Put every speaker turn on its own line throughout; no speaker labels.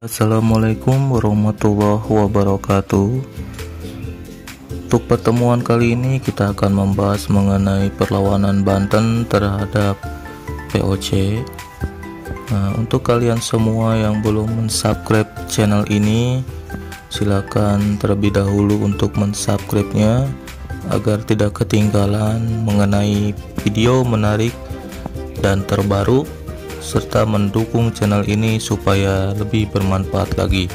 Assalamualaikum warahmatullahi wabarakatuh. Untuk pertemuan kali ini kita akan membahas mengenai perlawanan Banten terhadap POC. Nah, untuk kalian semua yang belum mensubscribe channel ini, silakan terlebih dahulu untuk mensubscribe-nya agar tidak ketinggalan mengenai video menarik dan terbaru, serta mendukung channel ini supaya lebih bermanfaat lagi.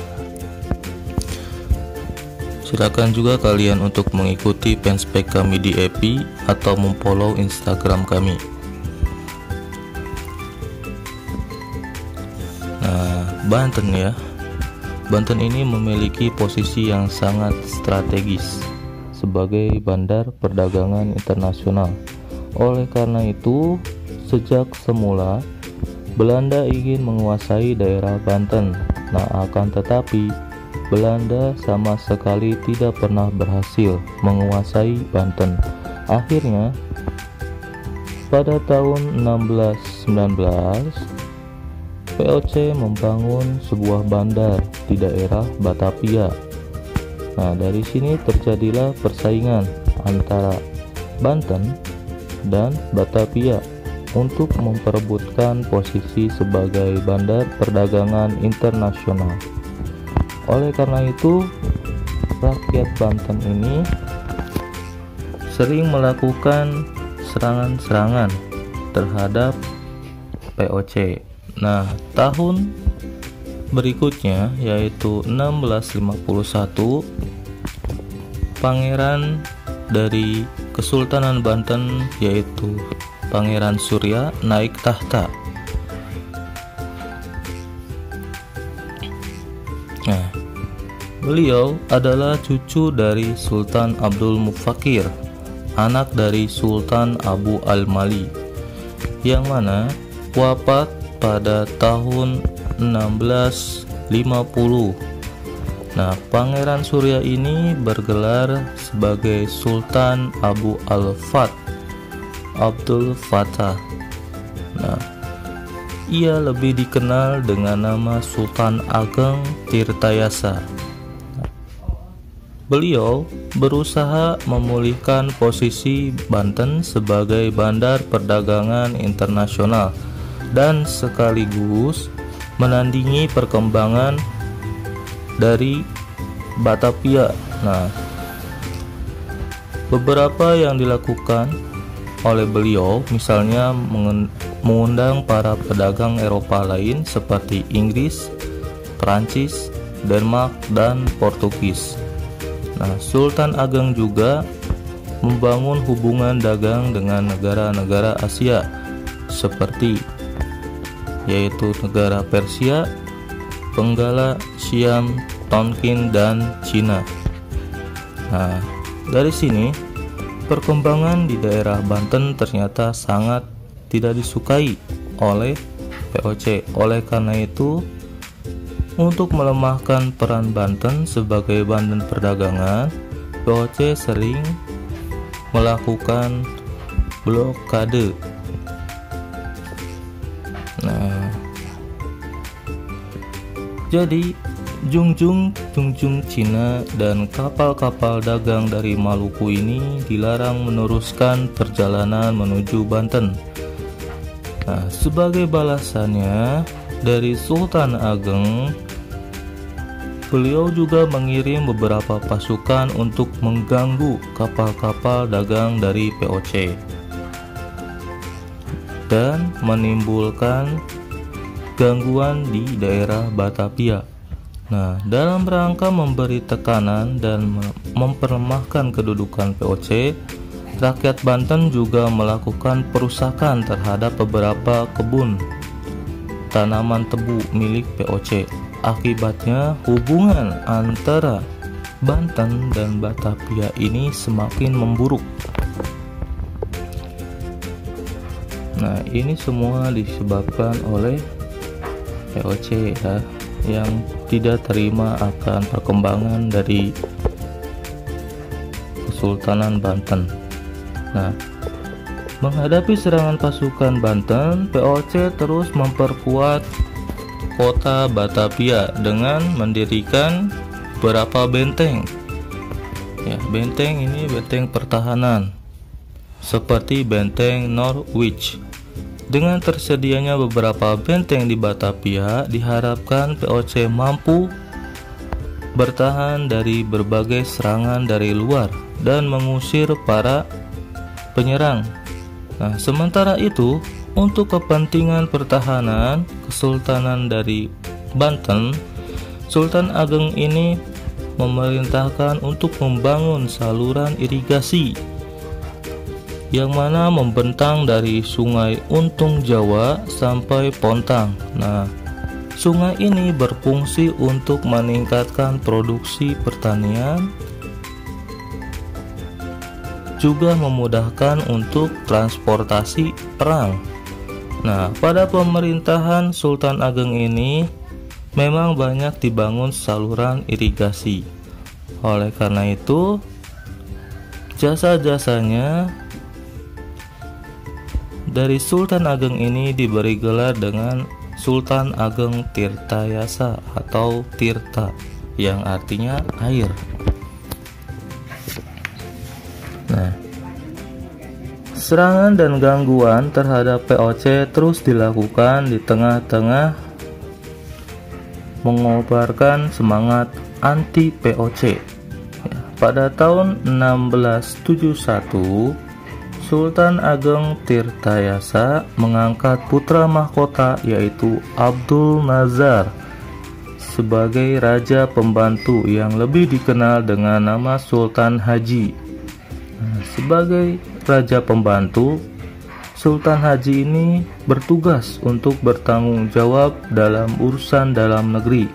Silakan juga kalian untuk mengikuti fanspage kami di FB atau memfollow Instagram kami. Nah, Banten ya. Banten ini memiliki posisi yang sangat strategis sebagai bandar perdagangan internasional. Oleh karena itu, sejak semula Belanda ingin menguasai daerah Banten. Nah, akan tetapi Belanda sama sekali tidak pernah berhasil menguasai Banten. Akhirnya pada tahun 1619 POC membangun sebuah bandar di daerah Batavia. Nah, dari sini terjadilah persaingan antara Banten dan Batavia untuk memperebutkan posisi sebagai bandar perdagangan internasional. Oleh karena itu, rakyat Banten ini sering melakukan serangan-serangan terhadap POC. Nah, tahun berikutnya yaitu 1651, pangeran dari Kesultanan Banten yaitu Pangeran Surya naik tahta. Nah, beliau adalah cucu dari Sultan Abdul Mufakir, anak dari Sultan Abu Al-Mali, yang mana wafat pada tahun 1650. Nah, Pangeran Surya ini bergelar sebagai Sultan Abu Al-Fath Abdul Fattah. Nah, ia lebih dikenal dengan nama Sultan Ageng Tirtayasa. Beliau berusaha memulihkan posisi Banten sebagai bandar perdagangan internasional dan sekaligus menandingi perkembangan dari Batavia. Nah, beberapa yang dilakukan oleh beliau misalnya mengundang para pedagang Eropa lain seperti Inggris, Prancis, Denmark, dan Portugis. Nah, Sultan Ageng juga membangun hubungan dagang dengan negara-negara Asia seperti yaitu negara Persia, Benggala, Siam, Tonkin, dan Cina. Nah, dari sini perkembangan di daerah Banten ternyata sangat tidak disukai oleh POC. Oleh karena itu, untuk melemahkan peran Banten sebagai bandar perdagangan, POC sering melakukan blokade. Nah, jadi Jungjung Cina dan kapal-kapal dagang dari Maluku ini dilarang meneruskan perjalanan menuju Banten. Nah, sebagai balasannya dari Sultan Ageng, beliau juga mengirim beberapa pasukan untuk mengganggu kapal-kapal dagang dari POC dan menimbulkan gangguan di daerah Batavia. Nah, dalam rangka memberi tekanan dan memperlemahkan kedudukan POC, rakyat Banten juga melakukan perusakan terhadap beberapa kebun tanaman tebu milik POC. Akibatnya, hubungan antara Banten dan Batavia ini semakin memburuk. Nah, ini semua disebabkan oleh POC ya, yang tidak terima akan perkembangan dari Kesultanan Banten. Nah, menghadapi serangan pasukan Banten, POC terus memperkuat kota Batavia dengan mendirikan beberapa benteng. Ya, benteng ini benteng pertahanan seperti benteng Norwich. Dengan tersedianya beberapa benteng di Batavia, diharapkan POC mampu bertahan dari berbagai serangan dari luar dan mengusir para penyerang. Nah, sementara itu, untuk kepentingan pertahanan Kesultanan dari Banten, Sultan Ageng ini memerintahkan untuk membangun saluran irigasi yang mana membentang dari Sungai Untung Jawa sampai Pontang. Nah, sungai ini berfungsi untuk meningkatkan produksi pertanian, juga memudahkan untuk transportasi perang. Nah, pada pemerintahan Sultan Ageng ini memang banyak dibangun saluran irigasi. Oleh karena itu, jasa-jasanya dari Sultan Ageng ini diberi gelar dengan Sultan Ageng Tirtayasa atau Tirta, yang artinya air. Nah, serangan dan gangguan terhadap POC terus dilakukan di tengah-tengah mengobarkan semangat anti POC. Ya, pada tahun 1671, Sultan Ageng Tirtayasa mengangkat putra mahkota yaitu Abdul Nazar sebagai raja pembantu yang lebih dikenal dengan nama Sultan Haji. Sebagai raja pembantu, Sultan Haji ini bertugas untuk bertanggung jawab dalam urusan dalam negeri,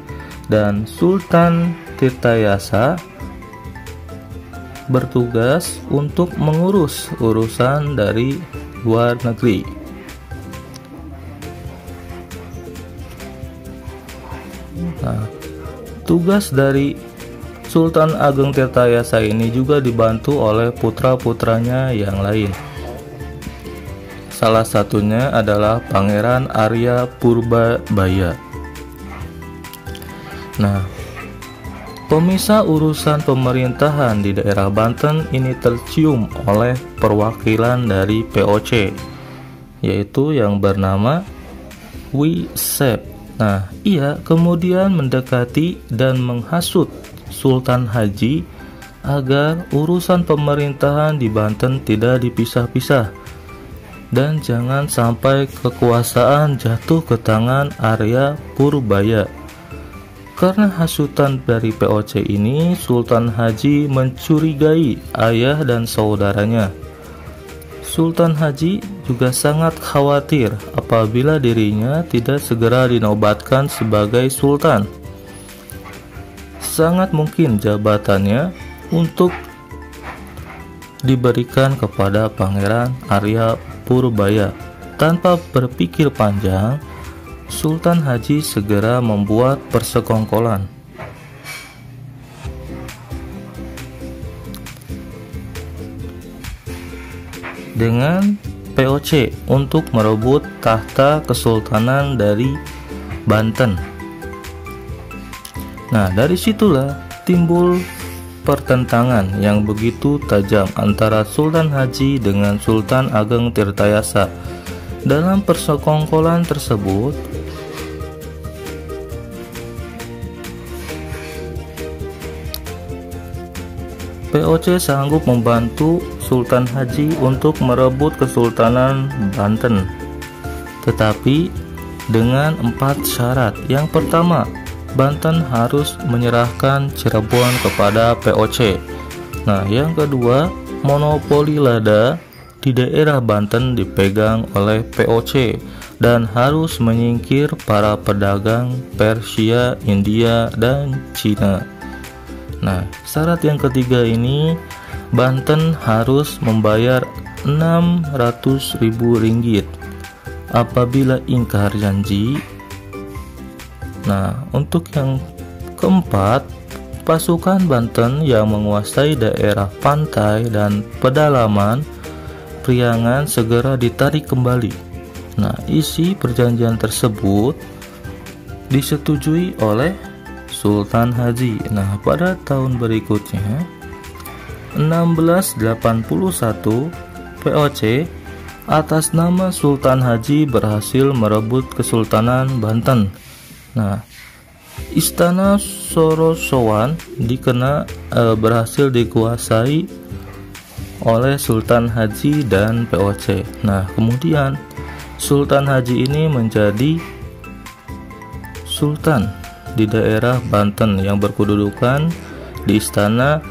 dan Sultan Tirtayasa bertugas untuk mengurus urusan dari luar negeri. Nah, tugas dari Sultan Ageng Tirtayasa ini juga dibantu oleh putra-putranya yang lain. Salah satunya adalah Pangeran Arya Purbabaya. Nah, pemisah urusan pemerintahan di daerah Banten ini tercium oleh perwakilan dari POC, yaitu yang bernama Wisep. Nah, ia kemudian mendekati dan menghasut Sultan Haji agar urusan pemerintahan di Banten tidak dipisah-pisah dan jangan sampai kekuasaan jatuh ke tangan Arya Purbaya. Karena hasutan dari POC ini, Sultan Haji mencurigai ayah dan saudaranya. Sultan Haji juga sangat khawatir apabila dirinya tidak segera dinobatkan sebagai sultan. Sangat mungkin jabatannya untuk diberikan kepada Pangeran Arya Purbaya. Tanpa berpikir panjang, Sultan Haji segera membuat persekongkolan. Dengan POC untuk merebut tahta kesultanan dari Banten. Nah, dari situlah timbul pertentangan yang begitu tajam antara Sultan Haji dengan Sultan Ageng Tirtayasa. Dalam persekongkolan tersebut, POC sanggup membantu Sultan Haji untuk merebut Kesultanan Banten, tetapi dengan 4 syarat. Yang pertama, Banten harus menyerahkan Cirebon kepada POC. Nah, yang kedua, monopoli lada di daerah Banten dipegang oleh POC dan harus menyingkir para pedagang Persia, India, dan Cina. Nah, syarat yang ketiga ini, Banten harus membayar 600.000 ringgit apabila ingkar janji. Nah, untuk yang keempat, pasukan Banten yang menguasai daerah pantai dan pedalaman Priangan segera ditarik kembali. Nah, isi perjanjian tersebut disetujui oleh Sultan Haji. Nah, pada tahun berikutnya 1681 VOC atas nama Sultan Haji berhasil merebut Kesultanan Banten. Nah, Istana Sorosowan berhasil dikuasai oleh Sultan Haji dan VOC. Nah, kemudian Sultan Haji ini menjadi sultan di daerah Banten yang berkedudukan di Istana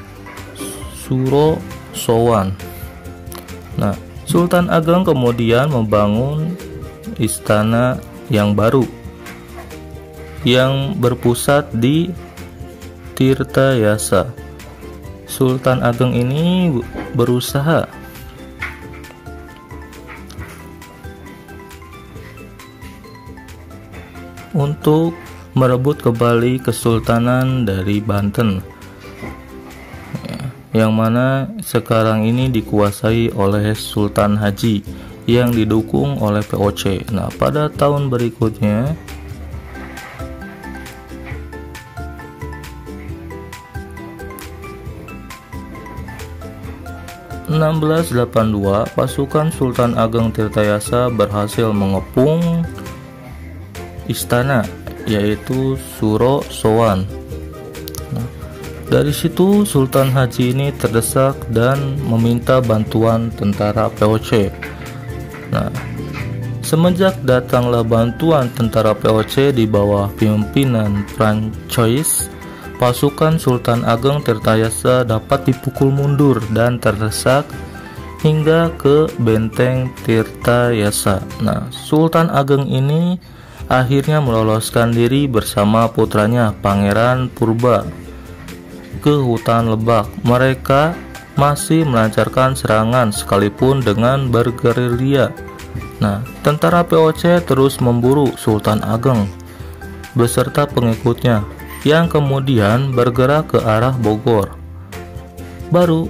Sorosowan. Nah, Sultan Ageng kemudian membangun istana yang baru yang berpusat di Tirtayasa. Sultan Ageng ini berusaha untuk merebut kembali kesultanan dari Banten, yang mana sekarang ini dikuasai oleh Sultan Haji yang didukung oleh VOC. Nah, pada tahun berikutnya (1682) pasukan Sultan Ageng Tirtayasa berhasil mengepung istana, yaitu Sorosowan. Nah, dari situ Sultan Haji ini terdesak dan meminta bantuan tentara VOC. Nah, semenjak datanglah bantuan tentara VOC di bawah pimpinan Prancis, pasukan Sultan Ageng Tirtayasa dapat dipukul mundur dan terdesak hingga ke benteng Tirtayasa. Nah, Sultan Ageng ini akhirnya meloloskan diri bersama putranya Pangeran Purba ke hutan Lebak. Mereka masih melancarkan serangan sekalipun dengan bergerilya. Nah, tentara VOC terus memburu Sultan Ageng beserta pengikutnya yang kemudian bergerak ke arah Bogor. Baru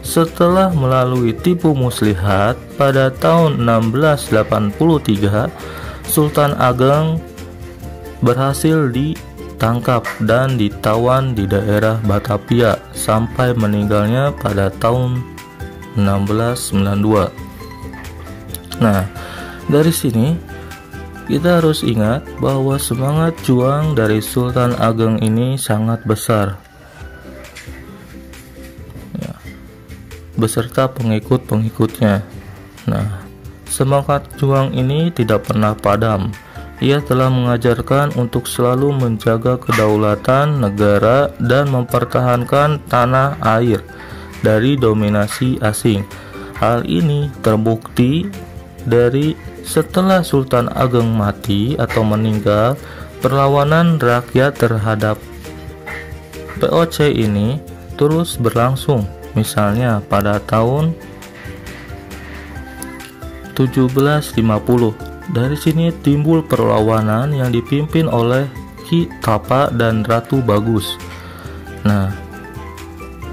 setelah melalui tipu muslihat pada tahun 1683, Sultan Ageng berhasil ditangkap dan ditawan di daerah Batavia sampai meninggalnya pada tahun 1692. Nah, dari sini kita harus ingat bahwa semangat juang dari Sultan Ageng ini sangat besar, ya, beserta pengikut-pengikutnya. Nah, semangat juang ini tidak pernah padam. Ia telah mengajarkan untuk selalu menjaga kedaulatan negara dan mempertahankan tanah air dari dominasi asing. Hal ini terbukti dari setelah Sultan Ageng mati atau meninggal, perlawanan rakyat terhadap VOC ini terus berlangsung. Misalnya pada tahun 1750, dari sini timbul perlawanan yang dipimpin oleh Ki Tapa dan Ratu Bagus. Nah,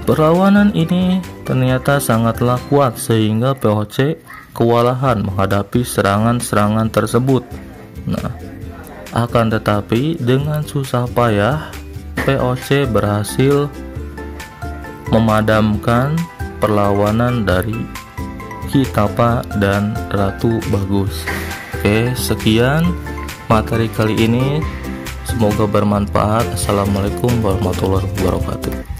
perlawanan ini ternyata sangatlah kuat sehingga VOC kewalahan menghadapi serangan-serangan tersebut. Nah, akan tetapi dengan susah payah VOC berhasil memadamkan perlawanan dari Ki Tapa dan Ratu Bagus. Oke, sekian materi kali ini, semoga bermanfaat. Assalamualaikum warahmatullahi wabarakatuh.